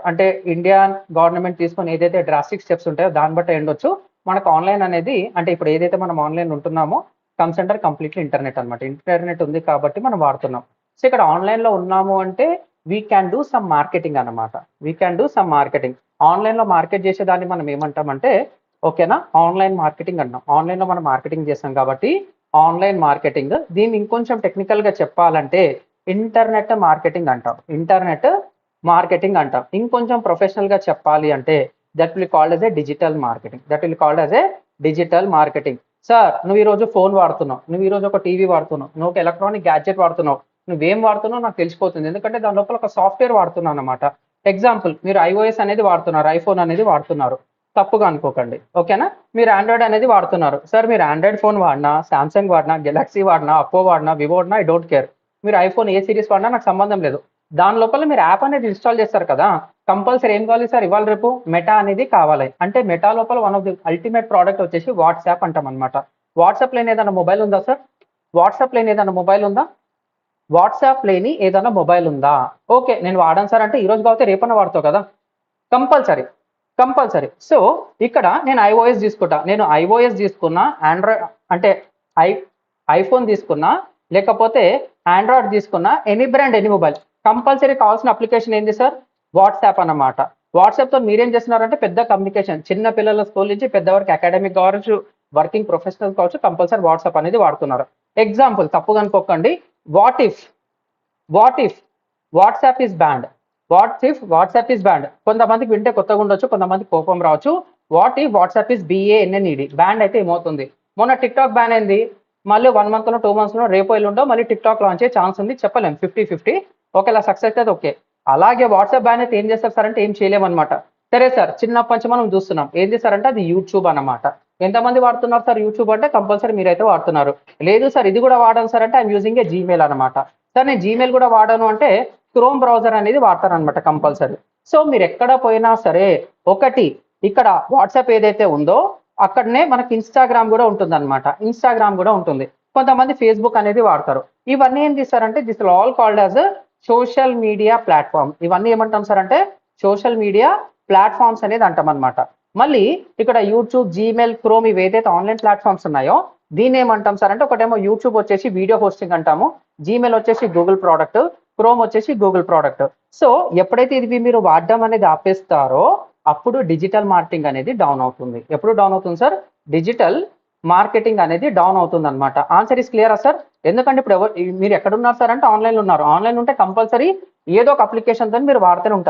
అంటే Indian government తీసుకొని ఏదైతే డ్రాస్టిక్ స్టెప్స్ ఉంటాయో దాన్ని బట్టి ఉండొచ్చు. మనకు ఆన్లైన్ అనేది అంటే ఇప్పుడు ఏదైతే మనం ఆన్లైన్ ఉంటున్నామో కమ్స్ అండర్ కంప్లీట్లీ ఇంటర్నెట్ అనమాట. ఇంటర్నెట్ ఉంది కాబట్టి మనం వాడుతున్నాం. సో ఇక్కడ ఆన్లైన్లో ఉన్నాము అంటే we can do some marketing అనమాట. We can do some marketing. ఆన్లైన్లో మార్కెట్ చేసేదాన్ని మనం ఏమంటామంటే ఓకేనా, ఆన్లైన్ మార్కెటింగ్ అంటాం. ఆన్లైన్లో మనం మార్కెటింగ్ చేస్తాం కాబట్టి ఆన్లైన్ మార్కెటింగ్. దీన్ని ఇంకొంచెం టెక్నికల్గా చెప్పాలంటే ఇంటర్నెట్ మార్కెటింగ్ అంటాం. ఇంటర్నెట్ మార్కెటింగ్ అంటాం. ఇంకొంచెం ప్రొఫెషనల్గా చెప్పాలి అంటే that will called as a digital marketing. That will called as a digital marketing. Sir నువ్వు ఈరోజు ఫోన్ వాడుతున్నావు, నువ్వు ఈరోజు ఒక టీవీ వాడుతున్నావు, నువ్వు ఒక ఎలక్ట్రానిక్ గ్యాడ్జెట్ వాడుతున్నావు, నువ్వేం వాడుతున్నావు నాకు తెలిసిపోతుంది. ఎందుకంటే దాని లోపల ఒక సాఫ్ట్వేర్ వాడుతున్నావు అనమాట. ఎగ్జాంపుల్ మీరు ఐఓఎస్ అనేది వాడుతున్నారు, ఐఫోన్ అనేది వాడుతున్నారు, తప్పుగా అనుకోకండి ఓకేనా. మీరు ఆండ్రాయిడ్ అనేది వాడుతున్నారు. సార్ మీరు ఆండ్రాయిడ్ ఫోన్ వాడినా, సామ్సంగ్ వాడినా, గెలాక్సీ వాడినా, అప్పో వాడినా, వివో వాడినా, ఐ డోంట్ కేర్. మీరు ఐఫోన్ ఏ సిరీస్ వాడినా నాకు సంబంధం లేదు. దాని లోపల మీరు యాప్ అనేది ఇన్స్టాల్ చేస్తారు కదా, కంపల్సరీ ఏం కావాలి సార్ ఇవాళ రేపు మెటా అనేది కావాలి. అంటే మెటా లోపల one of the ultimate product వచ్చేసి వాట్సాప్ అంటాం అనమాట. వాట్సాప్ లేని ఏదైనా మొబైల్ ఉందా సార్? వాట్సాప్ లేని ఏదైనా మొబైల్ ఉందా? వాట్సాప్ లేని ఏదైనా మొబైల్ ఉందా? ఓకే నేను వాడాను సార్ అంటే ఈరోజు కాకపోతే రేపన్నా వాడతావు కదా, కంపల్సరీ కంపల్సరీ. సో ఇక్కడ నేను ఐఓఎస్ తీసుకుంటా, నేను ఐఓఎస్ తీసుకున్నా, ఆండ్రాయిడ్ అంటే ఐ ఐఫోన్ తీసుకున్నా, లేకపోతే ఆండ్రాయిడ్ తీసుకున్నా, any brand any mobile compulsory కావాల్సిన అప్లికేషన్ ఏంది సార్? వాట్సాప్ అన్నమాట. వాట్సాప్తో మీరేం చేస్తున్నారంటే పెద్ద కమ్యూనికేషన్, చిన్న పిల్లల స్కూల్ నుంచి పెద్దవరకు అకాడమిక్ కావచ్చు, వర్కింగ్ ప్రొఫెషనల్ కావచ్చు, కంపల్సరీ వాట్సాప్ అనేది వాడుతున్నారు. ఎగ్జాంపుల్ తప్పుగా అనుకోకండి, what if WhatsApp is band. WhatsApp is band. కొంతమందికి వింటే కొత్తగా ఉండొచ్చు, కొంతమందికి కోపం రావచ్చు. What if WhatsApp is BANNED band అయితే ఏమవుతుంది? మొన్న టిక్టాక్ బ్యాన్ అయింది, మళ్ళీ 1 month 2 months రేపు ఎల్లుండో మళ్ళీ టిక్టాక్ లాంచ్ అయ్యే ఛాన్స్ ఉంది, చెప్పలేం 50-50. ఒకవేళ సక్సెస్ అయితే ఓకే. అలాగే వాట్సాప్ బ్యాన్ అయితే ఏం చేస్తారు సార్ అంటే ఏం చేయలేమన్నమాట. సరే సార్ చిన్నప్పటి నుంచి మనం చూస్తున్నాం ఏంది సార్ అంటే అది యూట్యూబ్ అన్నమాట. ఎంతమంది వాడుతున్నారు సార్ యూట్యూబ్ అంటే? కంపల్సరీ మీరైతే వాడుతున్నారు. లేదు సార్ ఇది కూడా వాడాను సార్ అంటే ఐఎమ్ యూజింగ్ ఏ జీమెయిల్ అనమాట. సార్ నేను జీమెయిల్ కూడా వాడాను అంటే క్రోమ్ బ్రౌజర్ అనేది వాడతారనమాట కంపల్సరీ. సో మీరు ఎక్కడ పోయినా సరే ఒకటి ఇక్కడ వాట్సాప్ ఏదైతే ఉందో అక్కడనే మనకి ఇన్స్టాగ్రామ్ కూడా ఉంటుంది అనమాట. ఇన్స్టాగ్రామ్ కూడా ఉంటుంది. కొంతమంది ఫేస్బుక్ అనేది వాడతారు. ఇవన్నీ ఏం చేస్తారంటే this all called as social media platform. ఇవన్నీ ఏమంటాం సార్ అంటే సోషల్ మీడియా ప్లాట్ఫామ్స్ అనేది అంటాం అనమాట. మళ్ళీ ఇక్కడ యూట్యూబ్, జీమెయిల్, క్రోమ్ ఇవి ఏదైతే ఆన్లైన్ ప్లాట్ఫామ్స్ ఉన్నాయో దీన్ని ఏమంటాం సార్ అంటే ఒకటేమో యూట్యూబ్ వచ్చేసి వీడియో హోస్టింగ్ అంటాము, జీమెయిల్ వచ్చేసి గూగుల్ ప్రోడక్ట్, క్రోమ్ వచ్చేసి గూగుల్ ప్రోడక్ట్. సో ఎప్పుడైతే ఇది మీరు వాడడం అనేది ఆపేస్తారో అప్పుడు డిజిటల్ మార్కెటింగ్ అనేది డౌన్ అవుతుంది. ఎప్పుడు డౌన్ అవుతుంది సార్? డిజిటల్ మార్కెటింగ్ అనేది డౌన్ అవుతుంది అనమాట. ఆన్సర్ ఇస్ క్లియరా సార్? ఎందుకంటే ఇప్పుడు మీరు ఎక్కడ ఉన్నారు సార్ అంటే ఆన్లైన్లో ఉన్నారు. ఆన్లైన్ ఉంటే కంపల్సరీ ఏదో ఒక అప్లికేషన్తో మీరు వాడుతూనే ఉంటారు.